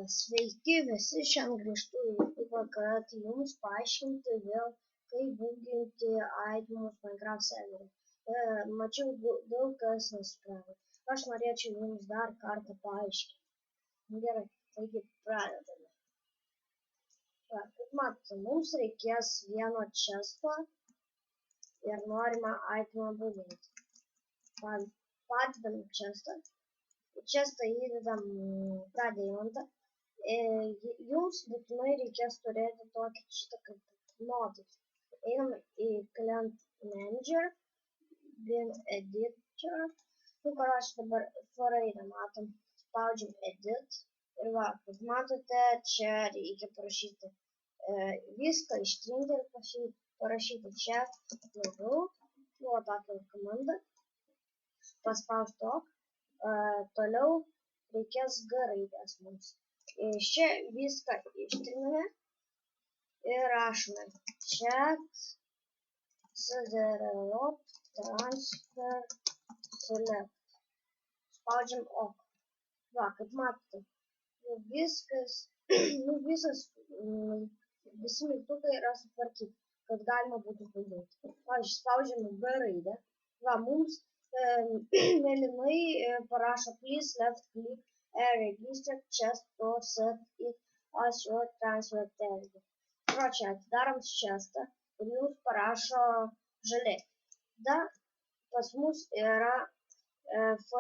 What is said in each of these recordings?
Sveiki visi, šiandien grįžtu į YouTube, kad jums paaiškinti vėl, kaip buginti aitmus Minecraft serverį. Mačiau, daug kas nesuprato. Aš norėčiau jums dar kartą paaiškinti. Gerai, taigi pradedame. Kaip matote, mums reikės vieno chesto ir norime aitimą buginti. Padedam chestą. Į chestą įdedam tą deimantą. Jums būtinai reikės turėti tokį šitą kaip modus. Einam į Client Manager, Bin Editor. Dabar Foraine matom, spaudžiam Edit. Ir va, kaip matote, čia reikia parašyti viską, ištrinti ir parašyti čia daugiau. Buvo tokia komanda. Paspausti OK. Toliau reikės G raidės mums. Iš čia viską ištriname ir rašome chat ctrl transfer select. Spaudžiam OK. Va, kaip matote, visi mygtukai yra sutvarkyti, kad galima būtų buginti. Pavyzdžiui, spaudžiam G raidę. Va, mums mėlynai parašo please left click register chest to set it as your transfer tag. Čia atidarom chestą ir jums parašo žaliai. Pas mus yra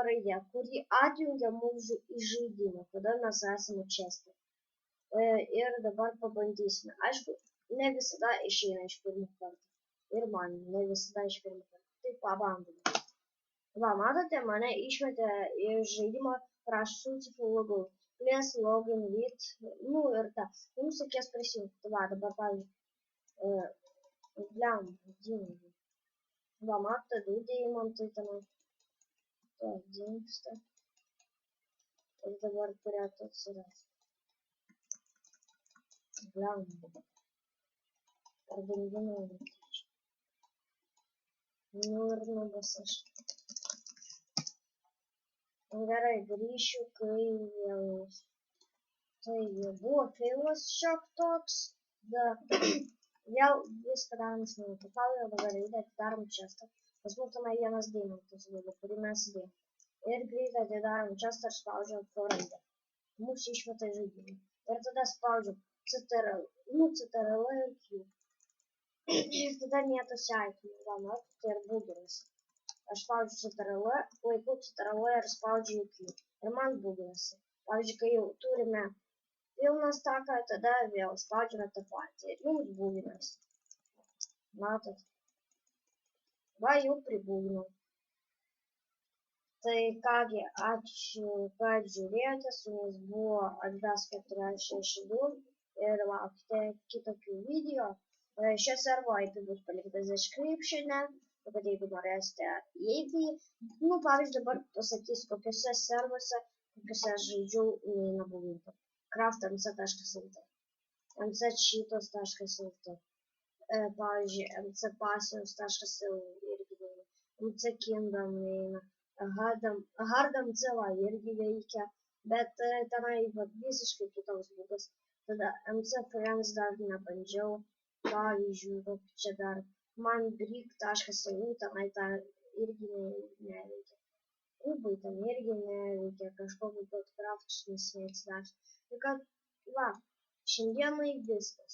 raidė, kuri atjungia mūsų į žaidimą, kada mes esame chestą. Ir dabar pabandysime. Aišku, ne visada išeina iš pirmų kartų. Ir man ne visada iš pirmų kartų. Tai pabandome. Va, matote, mane išmetė iš žaidimo, prašau successful logout. Please login with, ir ta. Jums reikės prisijungti. Va, dabar pavyzdžiui, va, matote, du deimantai tenai. To dingsta. Ir dabar turėtų atsirasti. Ar dinginau netyčia. Ir nubas aš. Gerai, grįšiu, kai vėl. Tai buvo failas šiok toks. Vėl viską daromas neįpapavė, dabar atidarom chestą. Pas mus tenai vienas deimantas buvo, kurį mes įdėjom. Ir greitai atidarom chestą ir spaudžiam Foraidę. Mūsų išmeta žaidimą. Ir tada spaudžiam CTRL ir Q. Ir tada mėtosi aitimą. Va, matote, ir buginas. Aš spaudžiu CTRL, laikau CTRL ir spaudžiu Q. Ir man buginasi. Pavyzdžiui, kai jau turime pilną staką, tada vėl spaudžiame tą patį. Ir jums buginasi. Matot? Va, jau pribuginau. Tai kągi, ačiū, kad žiūrėjote. Su jumis buvo Adgas462. Ir laukite kitokių video. Šio servo IP bus paliktas descriptione. Kad jeigu norėsite įeiti, pavyzdžiui, dabar pasakysiu, kokiuose servuose, kokiuose aš žaidžiau, neina buginti. craftmc.lt, mccheatos.lt, pavyzdžiui, mcpasios.lt irgi neina, mckingdom neina, hardmc irgi veikia, bet tenai visiškai kitoks būdas. Tada mcfriends dar nebandžiau, pavyzdžiui, kokį čia dar. Man brick.eu tenai irgi neveikia. Kubai ten irgi neveikia, kažkokiu podcraftinis neatsidarys. Tai kad, va, šiandienai viskas.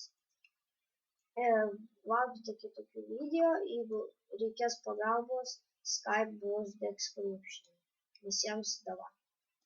Laukite kitokių video, jeigu reikės pagalbos, Skype bus description. Visiems davai.